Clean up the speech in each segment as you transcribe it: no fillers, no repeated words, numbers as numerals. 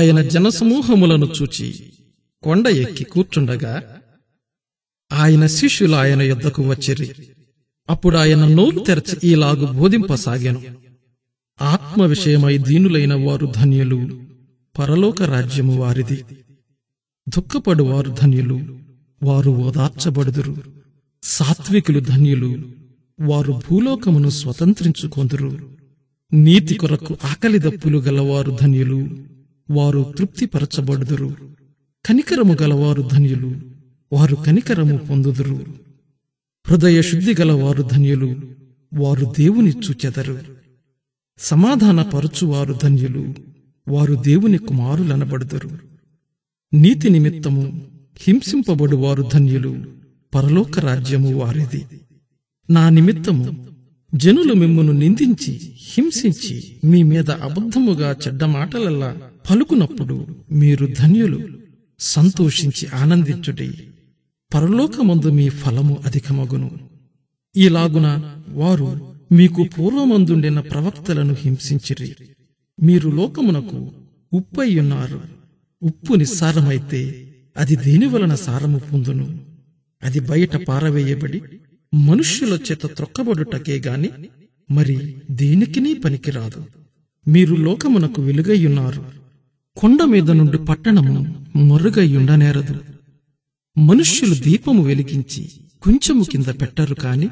ఆయన జనసమూహములను చూచి కొండ ఎక్కి కూర్చుండగా ఆయన శిష్యులు ఆయన యొద్దకు వచ్చిరి. అప్పుడు ఆయన నోరు తెరచి ఈలాగు బోధింపసాగెను. ఆత్మ విషయమై దీనులైన వారు ధన్యులు, పరలోక రాజ్యము వారిది. దుఃఖపడు వారు ధన్యులు, వారు ఓదార్చబడుదురు. సాత్వికులు ధన్యులు, వారు భూలోకమును స్వతంత్రించుకొందురు. నీతి కొరకు ఆకలిదప్పులు గలవారు ధన్యులు, వారు తృప్తిపరచబడుదురు. కనికరము గలవారు ధన్యులు, వారు కనికరము పొందుదురు. హృదయ శుద్ధి గలవారు ధన్యులు, వారు దేవుని చూచెదరు. సమాధానపరచువారు ధన్యులు, వారు దేవుని కుమారులనబడుదురు. నీతి నిమిత్తము హింసింపబడువారు ధన్యులు, పరలోక రాజ్యము వారిది. నా నిమిత్తము జనులు మిమ్మును నిందించి హింసించి మీ మీద అబద్ధముగా చెడ్డ మాటలల్లా పలుకునప్పుడు మీరు ధన్యులు. సంతోషించి ఆనందించుడి, పరలోకమందు మీ ఫలము అధికమగును. ఈలాగున వారు మీకు పూర్వమందుండిన ప్రవక్తలను హింసించిరి. మీరు లోకమునకు ఉప్పయ్యున్నారు. ఉప్పు నిస్సారమైతే అది దేనివలన సారము పొందును? అది బయట పారవేయబడి మనుష్యుల చేత త్రొక్కబడుటకే గాని మరి దేనికినీ పనికిరాదు. మీరు లోకమునకు వెలుగయ్యున్నారు. కొండ మీద నుండి పట్టణము మరుగయ్యుండనేరదు. మనుష్యులు దీపము వెలిగించి కొంచెము కింద పెట్టరు కాని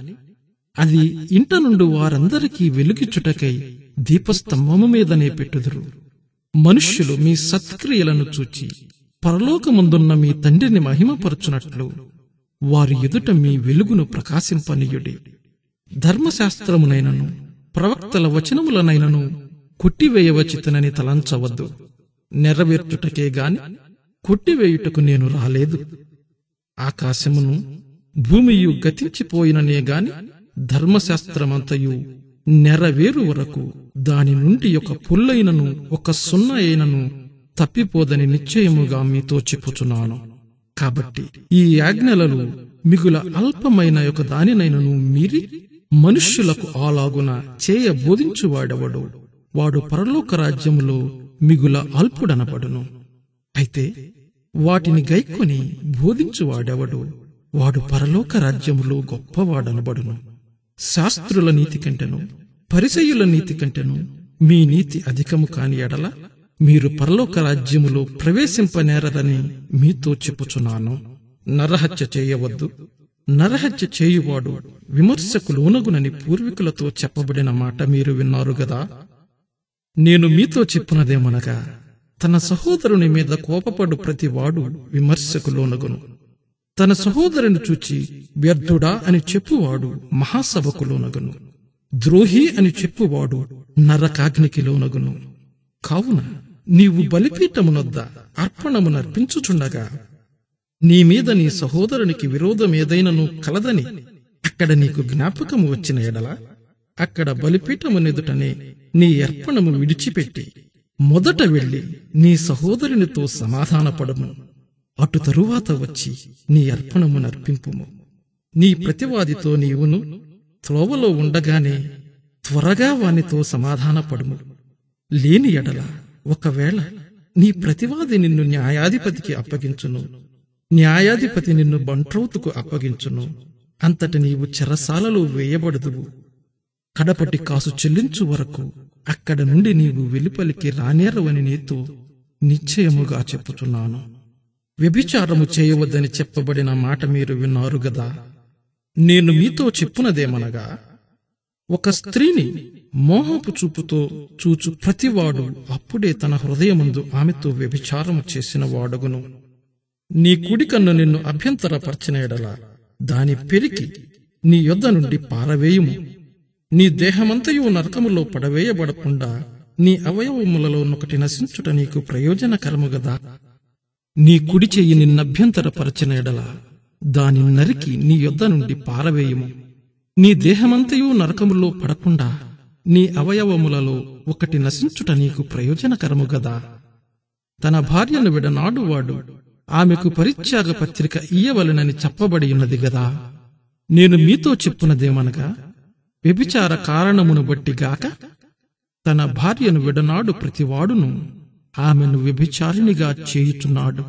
అది ఇంట నుండి వారందరికీ వెలుగిచ్చుటకై దీపస్తంభము మీదనే పెట్టుదురు. మనుష్యులు మీ సత్క్రియలను చూచి పరలోకమందున్న మీ తండ్రిని మహిమపరచునట్లు వారి ఎదుట మీ వెలుగును ప్రకాశింపనీయుడి. ధర్మశాస్త్రమునైనను ప్రవక్తల వచనములనైనను కొట్టివేయవచితనని తలంచవద్దు. నెరవేర్చుటకే గాని కొట్టివేయుటకు నేను రాలేదు. ఆకాశమును భూమియు గతించిపోయిననే గాని ధర్మశాస్త్రమంతయు నెరవేరు వరకు దాని నుండి ఒక పుల్లైనను ఒక సున్న అయినను తప్పిపోదని నిశ్చయముగా మీతో చెప్పుచున్నాను. కాబట్టి ఈ ఆజ్ఞలలో మిగుల అల్పమైన ఒక దానినైనను మీరి మనుష్యులకు అలాగున చేయ బోధించువాడెవడు వాడు పరలోక రాజ్యములో మిగుల అల్పుడనబడును. అయితే వాటిని గైకొని బోధించువాడెవడు వాడు పరలోక రాజ్యములో గొప్పవాడనబడును. శాస్త్రుల నీతి కంటెను పరిసయ్యుల నీతి కంటెను మీ నీతి అధికము కాని ఎడల మీరు పరలోక రాజ్యములో ప్రవేశింపనేరదని మీతో చెప్పుచున్నాను. నరహత్య చేయవద్దు. నరహత్య చేయువాడు విమర్శకు లోనగునని పూర్వీకులతో చెప్పబడిన మాట మీరు విన్నారు గదా. నేను మీతో చెప్పునదేమనగా తన సహోదరుని మీద కోపపడు ప్రతివాడు విమర్శకు లోనగును. తన సహోదరుని చూచి వ్యర్థుడా అని చెప్పువాడు మహాసభకు లోనగును. ద్రోహి అని చెప్పువాడు నరకాగ్నికి లోనగును. కావున నీవు బలిపీఠమునొద్ద అర్పణమునర్పించుచుండగా నీ మీద నీ సహోదరునికి విరోధమేదైనను కలదని అక్కడ నీకు జ్ఞాపకము వచ్చిన ఎడల అక్కడ బలిపీఠమునెదుటనే నీ అర్పణము విడిచిపెట్టి మొదట వెళ్లి నీ సహోదరునితో సమాధానపడము. అటు తరువాత వచ్చి నీ అర్పణమునర్పింపుము. నీ ప్రతివాదితో నీవును త్రోవలో ఉండగానే త్వరగా వానితో సమాధానపడుము. లేని ఎడల ఒకవేళ నీ ప్రతివాది నిన్ను న్యాయాధిపతికి అప్పగించును, న్యాయాధిపతి నిన్ను బంట్రౌతుకు అప్పగించును. అంతట నీవు చెరసాలలో వేయబడుదువు. కడపటి కాసు చెల్లించు వరకు అక్కడ నుండి నీవు వెలుపలికి రానేరవని నీతో నిశ్చయముగా చెప్పుచున్నాను. వ్యభిచారము చేయవద్దని చెప్పబడిన మాట మీరు విన్నారు గదా. నేను మీతో చెప్పునదేమనగా ఒక స్త్రీని మోహపు చూపుతో చూచు ప్రతివాడు అప్పుడే తన హృదయమందు ఆమెతో వ్యభిచారము చేసిన వాడగును. నీ కుడి కన్ను నిన్ను అభ్యంతరపరచిన ఎడల దాని పెరికి నీ యొద్ద నుండి పారవేయుము. నీ దేహమంతయు నరకములో పడవేయబడకుండా నీ అవయవములలో ఒకటి నశించుట నీకు ప్రయోజనకరము గదా. నీ కుడి చెయ్యి నిన్నభ్యంతరపరచిన ఎడల దాని నరికి నీ యొద్ద నుండి పారవేయుము. నీ దేహమంతయు నరకములో పడకుండా నీ అవయవములలో ఒకటి నశించుట నీకు ప్రయోజనకరము గదా. తన భార్యను విడనాడువాడు ఆమెకు పరిత్యాగ పత్రిక ఇయ్యవలెనని చెప్పబడి ఉన్నది గదా. నేను మీతో చెప్పునదేమనగా వ్యభిచార కారణమును బట్టిగాక తన భార్యను విడనాడు ప్రతివాడును ఆమెను వ్యభిచారిణిగా చేయుచున్నాడు.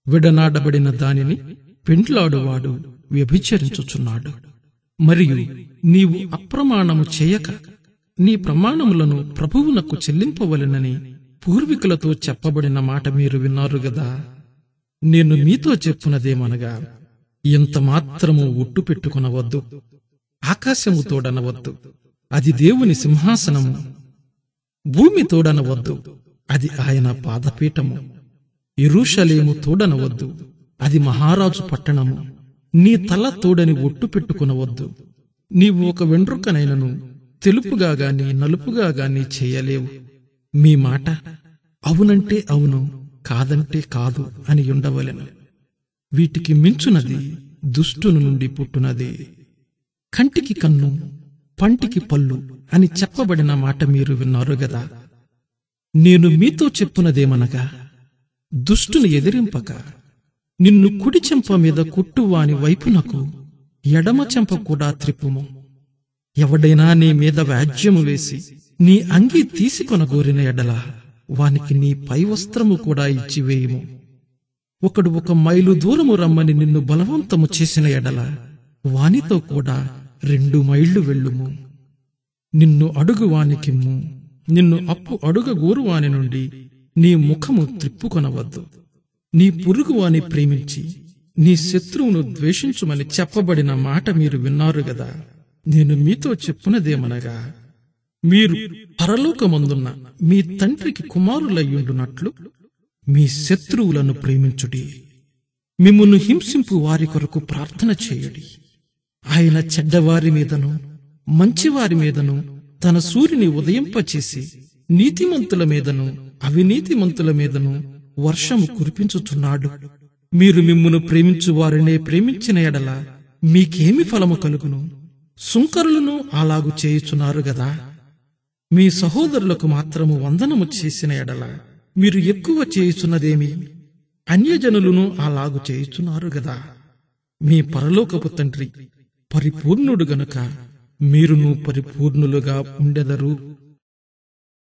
విడనాడబడిన దానిని పెండ్లాడువాడు వ్యభిచరించుచున్నాడు. మరియు నీవు అప్రమాణము చేయక నీ ప్రమాణములను ప్రభువునకు చెల్లింపవలెనని పూర్వీకులతో చెప్పబడిన మాట మీరు విన్నారు గదా. నేను మీతో చెప్పునదేమనగా, ఎంత మాత్రము ఒట్టు పెట్టుకునవద్దు, ఆకాశము తోడనవద్దు, అది దేవుని సింహాసనము, భూమి తోడనవద్దు, అది ఆయన పాదపీఠము, యెరూషలేము తోడనవద్దు, అది మహారాజు పట్టణము. నీ తల తోడని ఒట్టు పెట్టుకునవద్దు. నీవు ఒక వెండ్రుకనైనను తెలుపుగా గాని నలుపుగా గాని చేయలేవు. మీ మాట అవునంటే అవును, కాదంటే కాదు అని ఉండవలెను. వీటికి మించునది దుష్టుని నుండి పుట్టునది. కంటికి కన్ను, పంటికి పళ్ళు అని చెప్పబడిన మాట మీరు విన్నారు గదా. నేను మీతో చెప్పునదేమనగా, దుష్టుని ఎదిరింపక నిన్ను కుడి చెంప మీద కొట్టువాని వైపునకు ఎడమ చెంప కూడా త్రిప్పుము. ఎవడైనా నీ మీద వ్యాజ్యము వేసి నీ అంగీ తీసుకొనగోరిన ఎడల వానికి నీ పై వస్త్రము కూడా ఇచ్చివేయుము. ఒకడు 1 మైలు దూరము రమ్మని నిన్ను బలవంతము చేసిన ఎడల వానితో కూడా 2 మైళ్ళు వెళ్ళుము. నిన్ను అడుగువానికిమ్ము, నిన్ను అప్పు అడుగగోరువాని నుండి నీ ముఖము త్రిప్పుకొనవద్దు. నీ పొరుగువాని ప్రేమించి నీ శత్రువును ద్వేషించుమని చెప్పబడిన మాట మీరు విన్నారు గదా. నేను మీతో చెప్పునదేమనగా, మీరు పరలోకమందున్న మీ తండ్రికి కుమారులయ్యుండునట్లు మీ శత్రువులను ప్రేమించుడి, మిమ్మును హింసింపు వారి కొరకు ప్రార్థన చేయుడి. ఆయన చెడ్డవారి మీదను మంచివారి మీదను తన సూర్యుని ఉదయింపచేసి నీతిమంతుల మీదను అవినీతిమంతుల మీదను వర్షము కురిపించుచున్నాడు. మీరు మిమ్మును ప్రేమించు వారినే ప్రేమించిన ఎడల మీకేమి ఫలము కలుగును? సుంకరులను అలాగు చేయుచున్నారు గదా. మీ సహోదరులకు మాత్రము వందనము చేసిన ఎడల మీరు ఎక్కువ చేయుచున్నదేమి? అన్యజనులను అలాగు చేయుచున్నారు గదా. మీ పరలోకపు తండ్రి పరిపూర్ణుడు గనుక మీరును పరిపూర్ణులుగా ఉండెదరు.